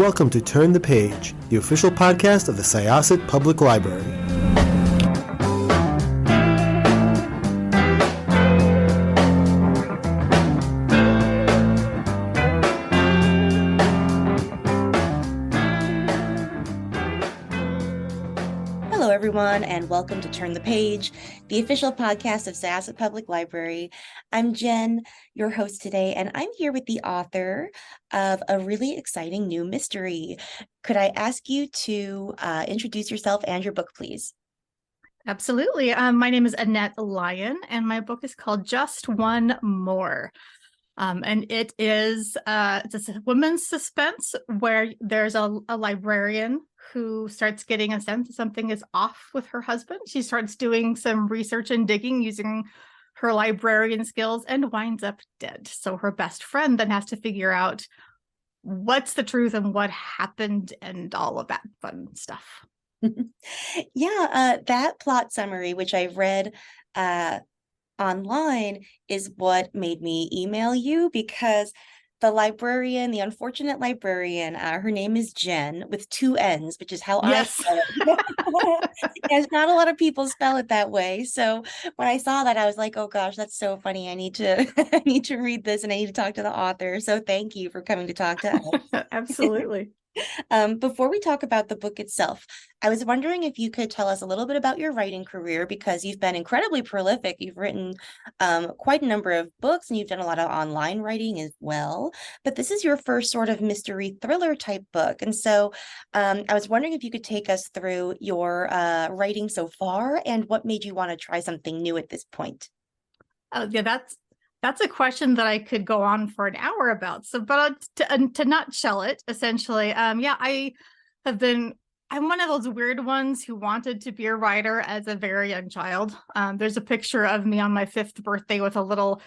Welcome to Turn the Page, the official podcast of the Syosset Public Library. Hello, everyone, and welcome to Turn the Page, the official podcast of Syosset Public Library. I'm Jenn, your host today, and I'm here with the author of a really exciting new mystery. Could I ask you to introduce yourself and your book, please? Absolutely. My name is Annette Lyon, and my book is called Just One More. And it is it's a women's suspense where there's a librarian who starts getting a sense that something is off with her husband. She starts doing some research and digging using her librarian skills and winds up dead. So her best friend then has to figure out what's the truth and what happened and all of that fun stuff. Yeah, that plot summary, which I've read online, is what made me email you, because the unfortunate librarian, her name is Jenn with two N's, which is how Yes. I spell it. There's not a lot of people spell it that way. So when I saw that, I was like, oh gosh, that's so funny. I need to I need to read this and I need to talk to the author. So thank you for coming to talk to us. Absolutely. Before we talk about the book itself, I was wondering if you could tell us a little bit about your writing career, because you've been incredibly prolific. You've written quite a number of books, and you've done a lot of online writing as well. But this is your first sort of mystery thriller type book. And so I was wondering if you could take us through your writing so far and what made you want to try something new at this point. Yeah, that's a question that I could go on for an hour about. So, but to nutshell it, essentially, I'm one of those weird ones who wanted to be a writer as a very young child. There's a picture of me on my 5th birthday with a little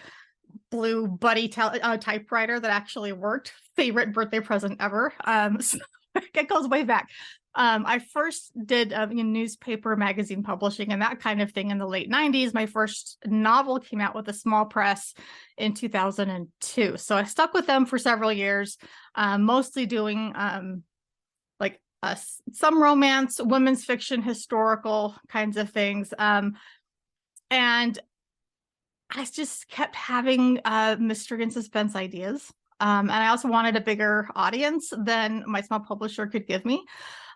blue buddy typewriter that actually worked. Favorite birthday present ever. So it goes way back. I first did newspaper, magazine publishing, and that kind of thing in the late 90s. My first novel came out with a small press in 2002. So I stuck with them for several years, mostly doing some romance, women's fiction, historical kinds of things. And I just kept having mystery and suspense ideas. And I also wanted a bigger audience than my small publisher could give me.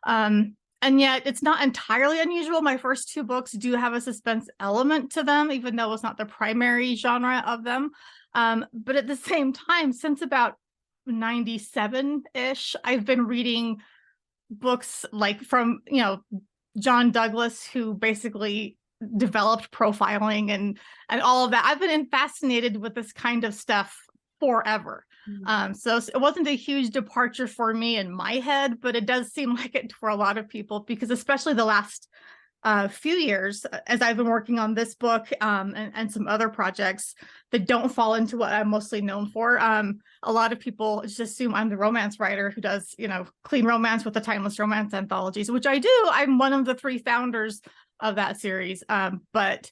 And yet it's not entirely unusual. My first 2 books do have a suspense element to them, even though it's not the primary genre of them. But at the same time, since about 97-ish, I've been reading books like from, John Douglas, who basically developed profiling and all of that. I've been fascinated with this kind of stuff forever. So it wasn't a huge departure for me in my head, but it does seem like it for a lot of people, because especially the last few years, as I've been working on this book and some other projects that don't fall into what I'm mostly known for. A lot of people just assume I'm the romance writer who does, clean romance with the timeless romance anthologies, which I do. I'm one of the 3 founders of that series. But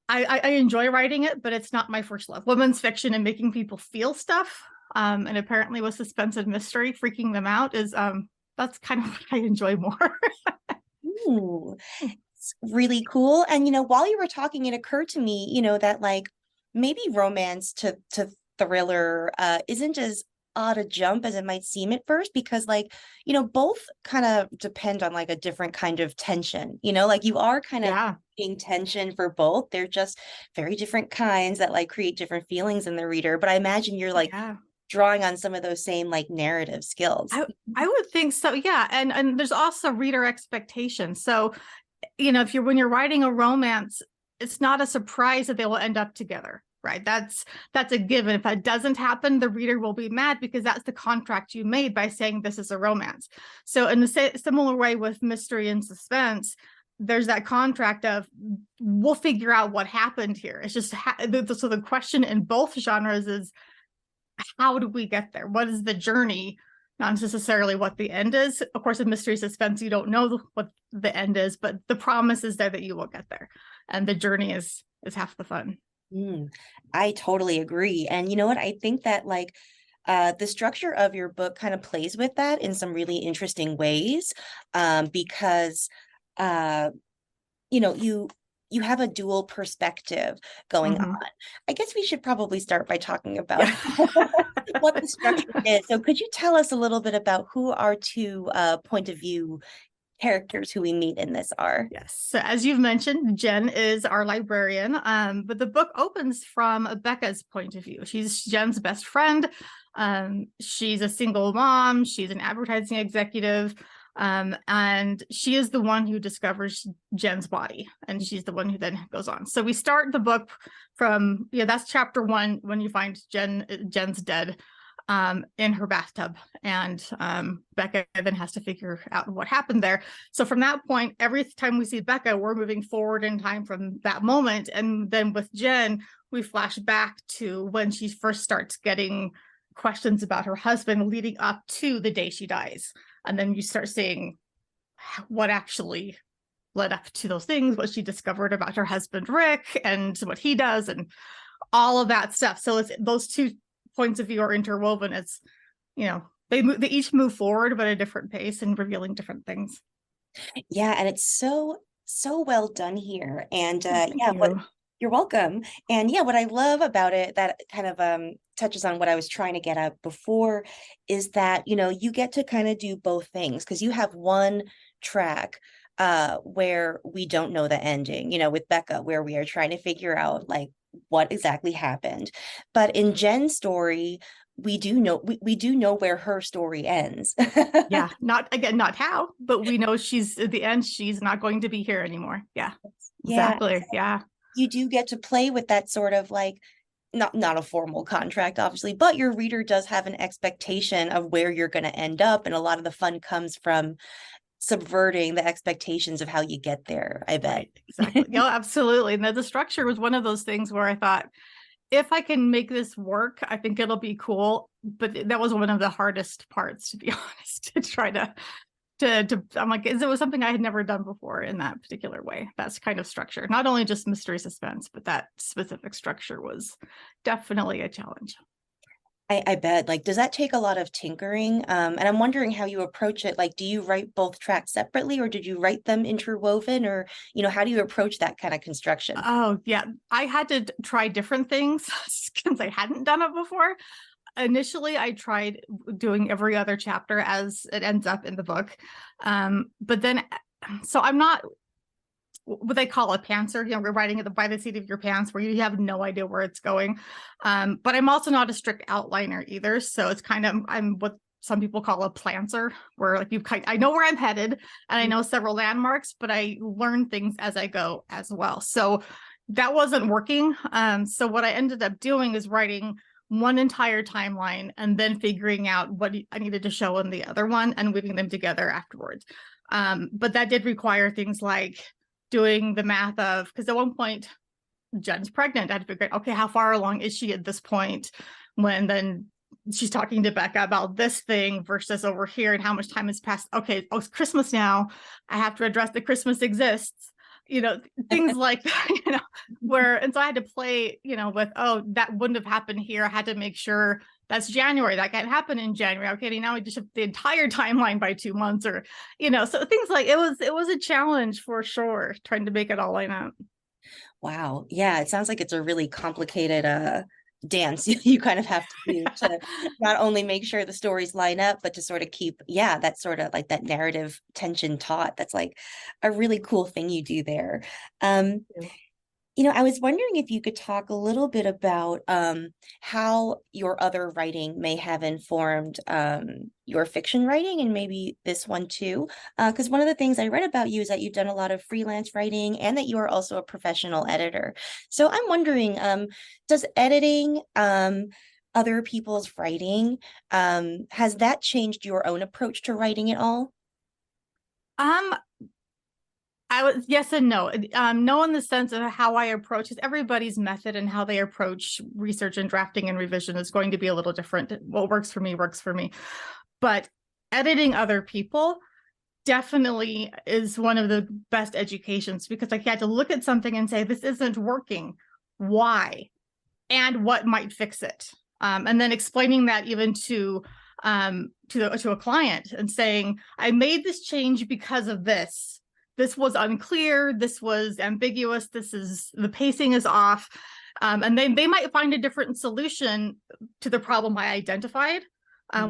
I enjoy writing it, but it's not my first love. Women's fiction and making people feel stuff. And apparently with suspense and mystery, freaking them out is that's kind of what I enjoy more. Ooh, it's really cool. And while you were talking, it occurred to me, that like maybe romance to thriller isn't as odd a jump as it might seem at first, because both kind of depend on like a different kind of tension, like you are kind of being tension for both. They're just very different kinds that like create different feelings in the reader. But I imagine you're like drawing on some of those same like narrative skills. I would think so. Yeah. And there's also reader expectations. So, when you're writing a romance, it's not a surprise that they will end up together. Right. That's a given. If that doesn't happen, the reader will be mad, because that's the contract you made by saying this is a romance. So in the similar way with mystery and suspense, there's that contract of we'll figure out what happened here. It's just so the question in both genres is, how do we get there? What is the journey? Not necessarily what the end is. Of course, in mystery suspense, you don't know what the end is, but the promise is there that you will get there. And the journey is half the fun. I totally agree. And you know what? I think that like the structure of your book kind of plays with that in some really interesting ways, because you have a dual perspective going on. I guess we should probably start by talking about what the structure is. So could you tell us a little bit about who our two point of view characters who we meet in this are? Yes. So as you've mentioned, Jenn is our librarian, but the book opens from Becca's point of view. She's Jenn's best friend. She's a single mom. She's an advertising executive. And she is the one who discovers Jenn's body, and she's the one who then goes on. So we start the book from, that's chapter 1, when you find Jenn's dead in her bathtub, and Becca then has to figure out what happened there. So from that point, every time we see Becca, we're moving forward in time from that moment. And then with Jenn, we flash back to when she first starts getting questions about her husband leading up to the day she dies. And then you start seeing what actually led up to those things, what she discovered about her husband, Rick, and what he does, and all of that stuff. So it's those two points of view are interwoven. It's, they each move forward, but at a different pace and revealing different things. Yeah, and it's so well done here. And You. you're welcome. And what I love about it that kind of touches on what I was trying to get at before is that, you get to kind of do both things, because you have one track where we don't know the ending, with Becca, where we are trying to figure out like what exactly happened. But in Jenn's story, we do know where her story ends. Yeah, not how, but we know she's at the end, she's not going to be here anymore. Yeah, exactly. Yeah. You do get to play with that sort of like, not a formal contract, obviously, but your reader does have an expectation of where you're going to end up. And a lot of the fun comes from subverting the expectations of how you get there, I bet. Right, exactly. Yeah, absolutely. And the structure was one of those things where I thought, if I can make this work, I think it'll be cool. But that was one of the hardest parts, to be honest, to try to I'm like, it was something I had never done before in that particular way. That's kind of structure, not only just mystery suspense, but that specific structure was definitely a challenge. I bet. Like, does that take a lot of tinkering? And I'm wondering how you approach it. Like, do you write both tracks separately, or did you write them interwoven, or, how do you approach that kind of construction? Oh, yeah. I had to try different things since I hadn't done it before. Initially, I tried doing every other chapter as it ends up in the book. But then, so I'm not what they call a pantser, we're writing it by the seat of your pants, where you have no idea where it's going. But I'm also not a strict outliner either. So it's kind of, I'm what some people call a planter, where like I know where I'm headed, and I know several landmarks, but I learn things as I go as well. So that wasn't working. So what I ended up doing is writing one entire timeline and then figuring out what I needed to show in the other one and weaving them together afterwards. But that did require things like doing the math of, because at one point Jenn's pregnant. I had to figure out, okay, how far along is she at this point, when then she's talking to Becca about this thing versus over here, and how much time has passed. Okay, it's Christmas now. I have to address that Christmas exists. Things like that, and so I had to play, with, that wouldn't have happened here. I had to make sure that's January. That can't happen in January. Okay, now we just have the entire timeline by 2 months, or, so things like it was a challenge for sure, trying to make it all line up. Wow. Yeah, it sounds like it's a really complicated dance you kind of have to do to not only make sure the stories line up, but to sort of keep, that sort of like that narrative tension taut. That's like a really cool thing you do there. I was wondering if you could talk a little bit about how your other writing may have informed your fiction writing, and maybe this one too. Because one of the things I read about you is that you've done a lot of freelance writing and that you are also a professional editor. So I'm wondering, does editing other people's writing, has that changed your own approach to writing at all? Yes and no. No, in the sense of how I approach is everybody's method, and how they approach research and drafting and revision is going to be a little different. What works for me works for me. But editing other people definitely is one of the best educations, because I had to look at something and say, this isn't working. Why? And what might fix it? And then explaining that even to a client and saying, I made this change because of this. This was unclear. This was ambiguous. The pacing is off. And they might find a different solution to the problem I identified,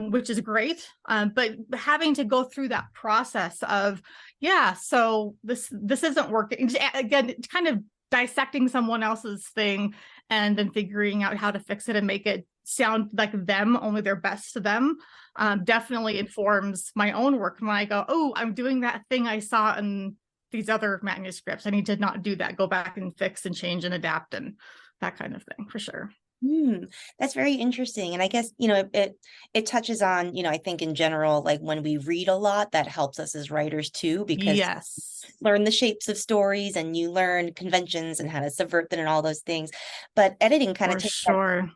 which is great. But having to go through that process of, so this isn't working. Again, it's kind of dissecting someone else's thing and then figuring out how to fix it and make it sound like them, only their best to them, definitely informs my own work. When I go, oh, I'm doing that thing I saw in these other manuscripts, I need to not do that, go back and fix and change and adapt and that kind of thing, for sure. That's very interesting. And I guess, it touches on, I think in general, like when we read a lot, that helps us as writers too, because yes, learn the shapes of stories and you learn conventions and how to subvert them and all those things. But editing kind of takes sure.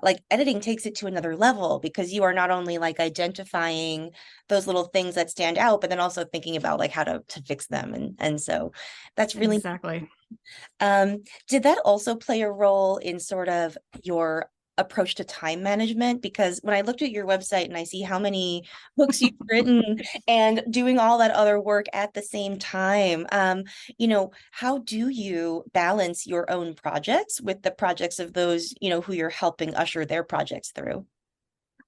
like editing takes it to another level, because you are not only like identifying those little things that stand out, but then also thinking about like how to fix them. And so that's really exactly. Did that also play a role in sort of your approach to time management? Because when I looked at your website and I see how many books you've written and doing all that other work at the same time, how do you balance your own projects with the projects of those, who you're helping usher their projects through?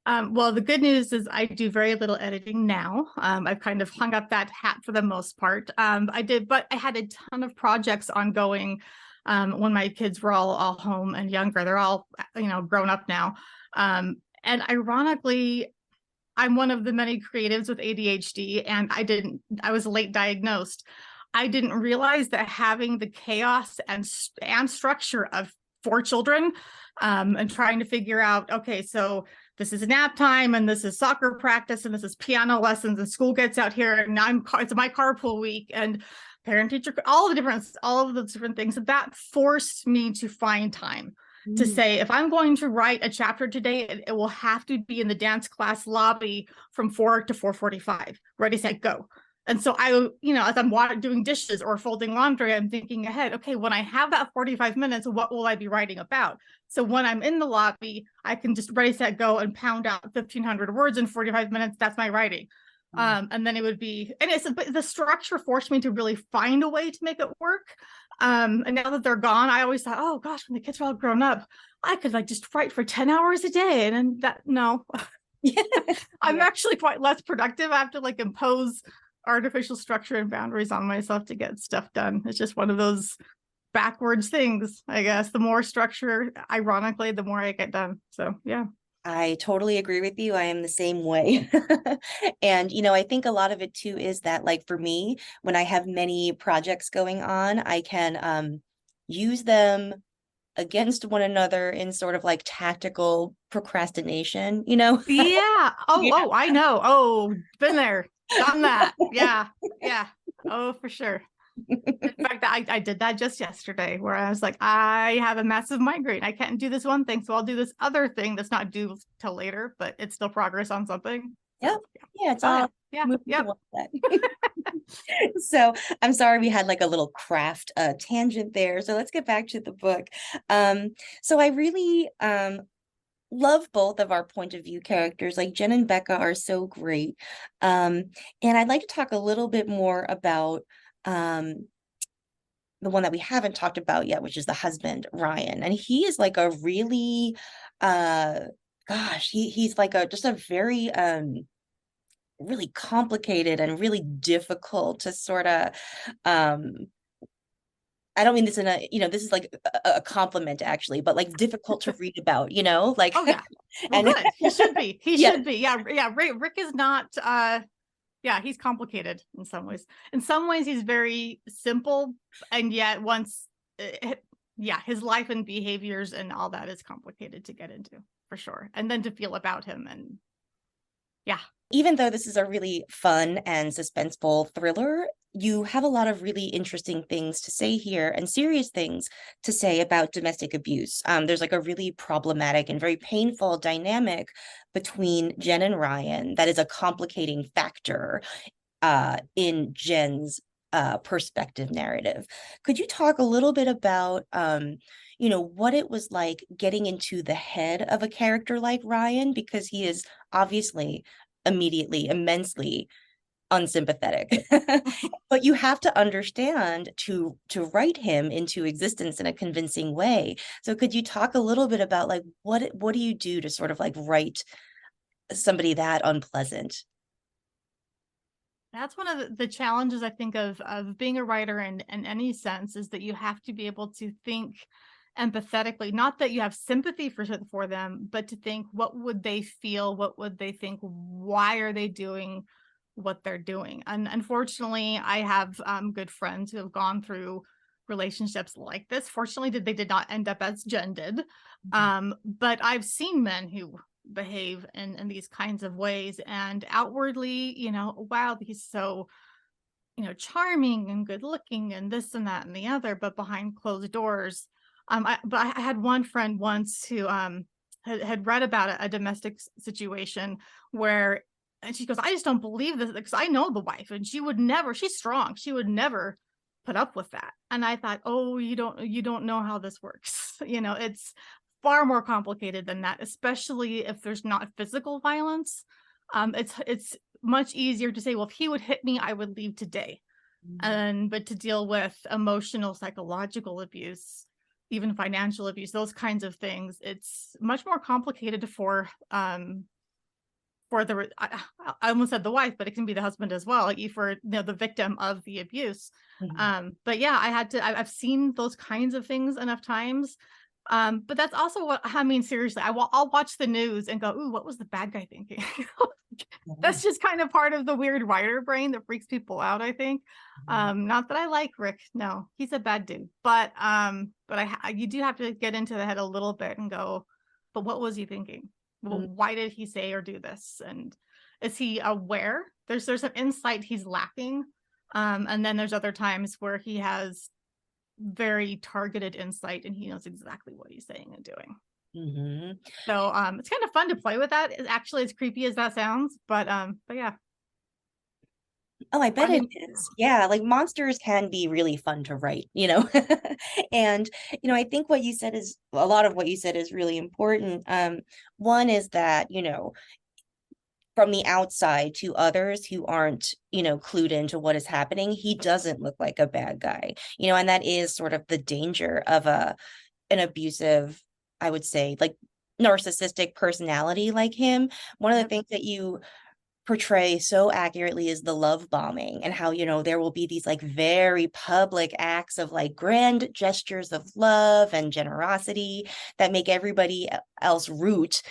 Well, the good news is I do very little editing now. I've kind of hung up that hat for the most part. But I had a ton of projects ongoing when my kids were all home and younger. They're all, grown up now. And ironically, I'm one of the many creatives with ADHD, and I was late diagnosed. I didn't realize that having the chaos and structure of 4 children and trying to figure out, okay, so this is nap time and this is soccer practice and this is piano lessons and school gets out here and it's my carpool week and parent teacher, all of the different things that forced me to find time to say, if I'm going to write a chapter today, it will have to be in the dance class lobby from 4 to 4:45, ready, set, go. And so as I'm doing dishes or folding laundry, I'm thinking ahead, okay, when I have that 45 minutes, what will I be writing about? So when I'm in the lobby, I can just ready, set, go and pound out 1,500 words in 45 minutes. That's my writing. And then it would be, but the structure forced me to really find a way to make it work. And now that they're gone, I always thought, oh gosh, when the kids are all grown up, I could just write for 10 hours a day. And then no, I'm actually quite less productive. I have to impose artificial structure and boundaries on myself to get stuff done. It's just one of those backwards things, I guess. The more structure, ironically, the more I get done. So yeah. I totally agree with you. I am the same way. And, I think a lot of it too is that, for me, when I have many projects going on, I can use them against one another in sort of tactical procrastination, Yeah. Yeah. Oh, I know. Oh, been there, done that. Yeah. Oh, for sure. In fact, I did that just yesterday, where I was like, I have a massive migraine. I can't do this one thing, so I'll do this other thing that's not due till later, but it's still progress on something. Yep. Yeah, it's all Yep. So I'm sorry we had a little craft tangent there. So let's get back to the book. So I really love both of our point of view characters. Jenn and Becca are so great. And I'd like to talk a little bit more about the one that we haven't talked about yet, which is the husband, Ryan. And he is a really he's just a very really complicated and really difficult to sort of I don't mean this in a, this is a compliment actually, but difficult to read about, Oh yeah. Well, and good. He should be. He should be. Yeah. Rick is not he's complicated in some ways. In some ways he's very simple, and yet his life and behaviors and all that is complicated to get into, for sure. And then to feel about him, and even though this is a really fun and suspenseful thriller, you have a lot of really interesting things to say here and serious things to say about domestic abuse. There's a really problematic and very painful dynamic between Jenn and Ryan that is a complicating factor in Jenn's perspective narrative. Could you talk a little bit about what it was like getting into the head of a character like Ryan, because he is obviously immediately immensely unsympathetic. But you have to understand to write him into existence in a convincing way. So could you talk a little bit about like what do you do to sort of like write somebody that unpleasant? That's one of the challenges, I think, of being a writer in any sense, is that you have to be able to think empathetically, not that you have sympathy for them, but to think, what would they feel? What would they think? Why are they doing what they're doing? And unfortunately, I have good friends who have gone through relationships like this. Fortunately, they did not end up as Jenn did. But I've seen men who behave in these kinds of ways, and outwardly, wow, he's so, charming and good looking and this and that and the other, but behind closed doors. I had one friend once who had read about a domestic situation where, and she goes, I just don't believe this, because I know the wife and she's strong, she would never put up with that. And I thought, oh, you don't know how this works. It's far more complicated than that, especially if there's not physical violence. It's much easier to say, well, if he would hit me, I would leave today. But to deal with emotional, psychological abuse, even financial abuse, those kinds of things, it's much more complicated for the, I almost said the wife, but it can be the husband as well, like for the victim of the abuse. But yeah, I've seen those kinds of things enough times. But that's also what I mean, seriously, I'll watch the news and go, ooh, what was the bad guy thinking? That's just kind of part of the weird writer brain that freaks people out, I think. Not that I like Rick. No, he's a bad dude. But you do have to get into the head a little bit and go, but what was he thinking? Well, why did he say or do this? And is he aware? There's an insight he's lacking. And then there's other times where he has very targeted insight and he knows exactly what he's saying and doing. So it's kind of fun to play with that. It's actually, as creepy as that sounds, but yeah. Oh, I bet it is. Yeah, like monsters can be really fun to write, And, I think what you said is a lot of what you said is really important. One is that, from the outside to others who aren't, clued into what is happening, he doesn't look like a bad guy, and that is sort of the danger of an abusive, I would say, like narcissistic personality like him. One of the things that you portray so accurately is the love bombing, and how there will be these like very public acts of like grand gestures of love and generosity that make everybody else root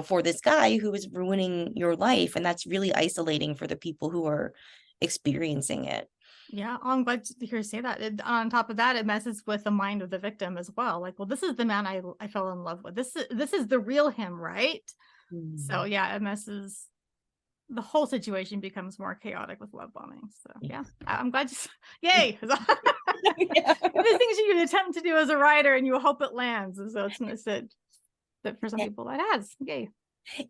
for this guy who is ruining your life, and that's really isolating for the people who are experiencing it. Yeah, I'm glad to hear you say that. On top of that, it messes with the mind of the victim as well. Like, well, this is the man I fell in love with. This is the real him, right? So yeah, it messes. The whole situation becomes more chaotic with love bombing. So yeah, I'm glad yay. There's things you can attempt to do as a writer and you hope it lands. So it's that for some people that has. Yay.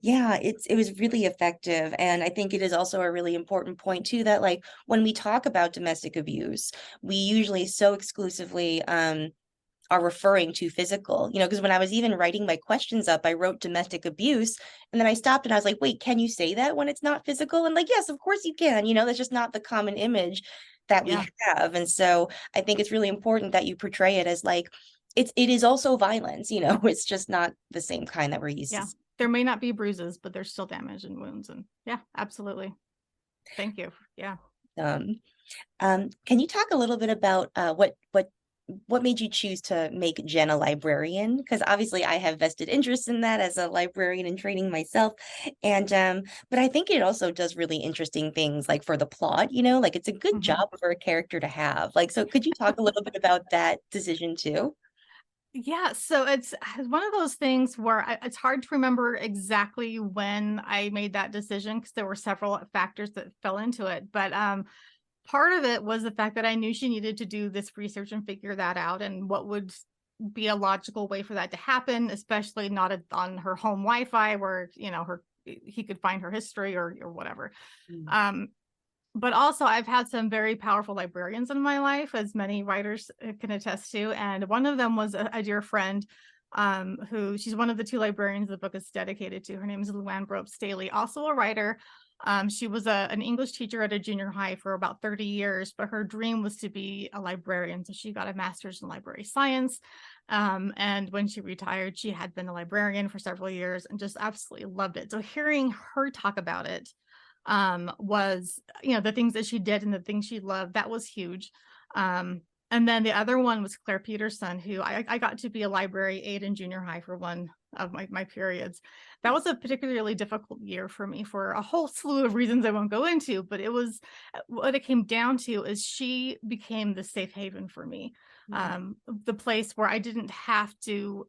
Yeah, it was really effective. And I think it is also a really important point too, that like when we talk about domestic abuse, we usually so exclusively are referring to physical, because when I was even writing my questions up, I wrote domestic abuse, and then I stopped and I was like, wait, can you say that when it's not physical? And like, yes, of course you can, that's just not the common image that we have. And so I think it's really important that you portray it as like, it is also violence, it's just not the same kind that we're used to. There may not be bruises, but there's still damage and wounds. And yeah, absolutely. Thank you. Yeah. Can you talk a little bit about what made you choose to make Jenn a librarian? Because obviously I have vested interest in that as a librarian in training myself. And but I think it also does really interesting things like for the plot, like it's a good job for a character to have. Like, so could you talk a little bit about that decision too? Yeah, so it's one of those things where it's hard to remember exactly when I made that decision, because there were several factors that fell into it. But part of it was the fact that I knew she needed to do this research and figure that out, and what would be a logical way for that to happen, especially not on her home Wi-Fi where he could find her history or whatever. but also I've had some very powerful librarians in my life, as many writers can attest to. And one of them was a dear friend, who she's one of the 2 librarians the book is dedicated to. Her name is Luann Brope Staley, also a writer. She was an English teacher at a junior high for about 30 years, but her dream was to be a librarian. So she got a master's in library science. And when she retired, she had been a librarian for several years and just absolutely loved it. So hearing her talk about it was, the things that she did and the things she loved, that was huge. And then the other one was Claire Peterson, who I got to be a library aide in junior high for one of my periods. That was a particularly difficult year for me for a whole slew of reasons I won't go into, but it was, what it came down to is she became the safe haven for me. The place where I didn't have to,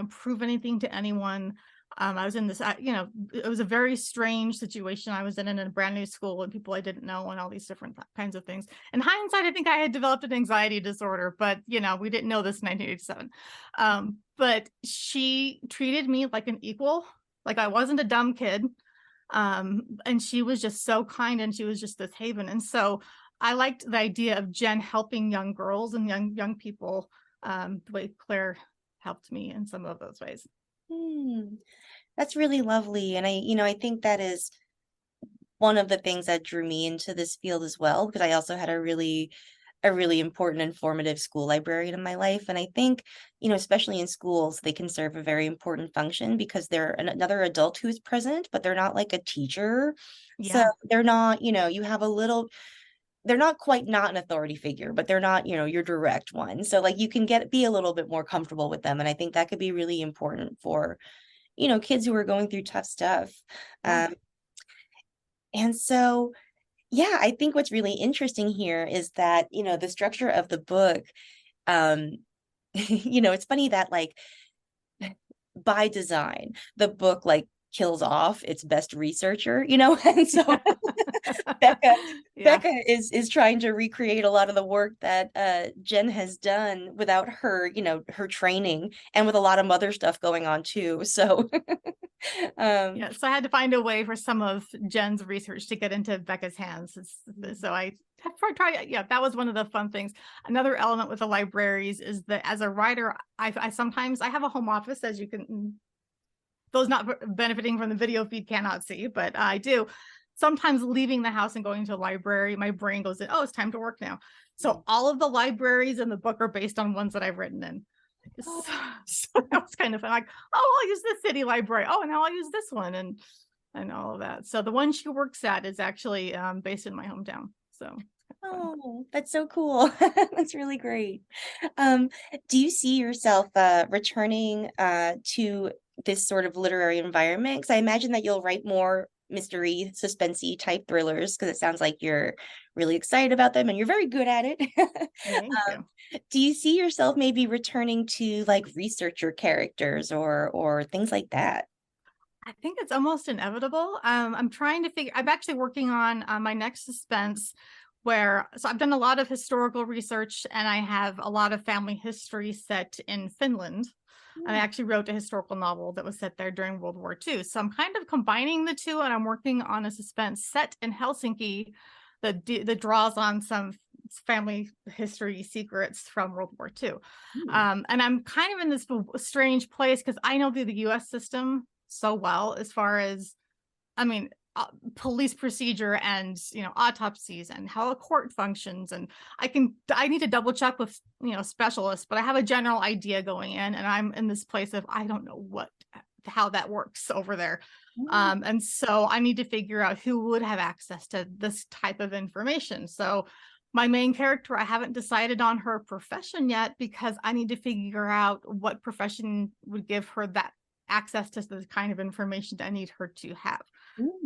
prove anything to anyone. I was in this, it was a very strange situation I was in a brand new school and people I didn't know and all these different kinds of things. In hindsight, I think I had developed an anxiety disorder, but we didn't know this in 1987. But she treated me like an equal, like I wasn't a dumb kid. And she was just so kind and she was just this haven. And so I liked the idea of Jenn helping young girls and young people, the way Claire helped me in some of those ways. That's really lovely. And I think that is one of the things that drew me into this field as well, because I also had a really important and formative school librarian in my life. And I think, especially in schools, they can serve a very important function because they're another adult who is present, but they're not like a teacher. So they're not, you have a little, they're not quite not an authority figure, but they're not, your direct one. So like you can be a little bit more comfortable with them. And I think that could be really important for, kids who are going through tough stuff. And so, yeah, I think what's really interesting here is that, the structure of the book, it's funny that like by design, the book like kills off its best researcher, and so Becca is trying to recreate a lot of the work that Jenn has done without her, her training and with a lot of other stuff going on too. So so I had to find a way for some of Jenn's research to get into Becca's hands. So I tried. That was one of the fun things. Another element with the libraries is that as a writer, I sometimes I have a home office, as you can, those not benefiting from the video feed cannot see, but I do. Sometimes leaving the house and going to a library, my brain goes in, oh, it's time to work now. So all of the libraries in the book are based on ones that I've written in. So that was kind of fun. Like, oh, I'll use this city library. Oh, now I'll use this one and all of that. So the one she works at is actually based in my hometown. So oh, that's so cool. That's really great. Do you see yourself returning to this sort of literary environment? Because I imagine that you'll write more mystery, suspensey type thrillers, because it sounds like you're really excited about them and you're very good at it. Thank you. Do you see yourself maybe returning to like researcher characters or things like that? I think it's almost inevitable. I'm trying to figure, I'm actually working on my next suspense so I've done a lot of historical research and I have a lot of family history set in Finland. And I actually wrote a historical novel that was set there during World War II. So I'm kind of combining the two and I'm working on a suspense set in Helsinki that draws on some family history secrets from World War II. And I'm kind of in this strange place because I know the US system so well as far as, police procedure and autopsies and how a court functions, and I need to double check with specialists, but I have a general idea going in, and I'm in this place of I don't know how that works over there. And so I need to figure out who would have access to this type of information. So my main character, I haven't decided on her profession yet because I need to figure out what profession would give her that access to the kind of information that I need her to have.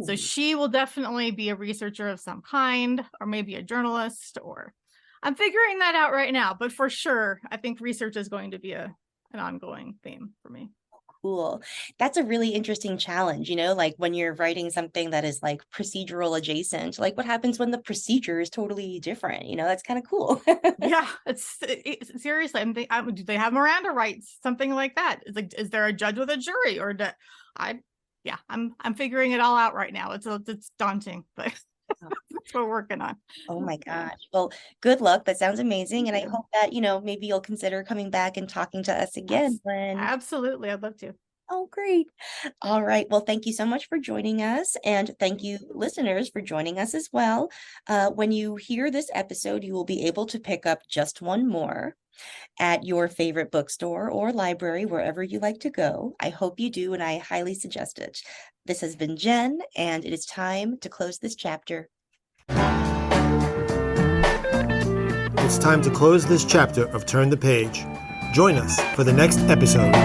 So she will definitely be a researcher of some kind, or maybe a journalist, or I'm figuring that out right now. But for sure, I think research is going to be an ongoing theme for me. Cool. That's a really interesting challenge, like when you're writing something that is like procedural adjacent, like what happens when the procedure is totally different, that's kind of cool. Yeah, it's seriously, do they have Miranda rights, something like that? It's like, is there a judge with a jury, or I'm figuring it all out right now. It's daunting, but That's what we're working on. Oh my gosh. Well, good luck. That sounds amazing. And I hope that, maybe you'll consider coming back and talking to us again Yes, when. absolutely. I'd love to. Oh, great. All right. Well, thank you so much for joining us. And thank you, listeners, for joining us as well. When you hear this episode, you will be able to pick up just one more at your favorite bookstore or library, wherever you like to go. I hope you do, and I highly suggest it. This has been Jen, and it is time to close this chapter. It's time to close this chapter of Turn the Page. Join us for the next episode.